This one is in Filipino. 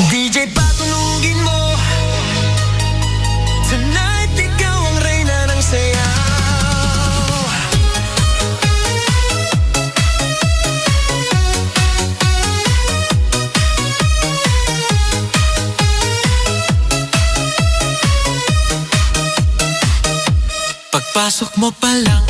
DJ patunugin mo, tonight ikaw ang reyna ng sayaw. Pagpasok mo pa lang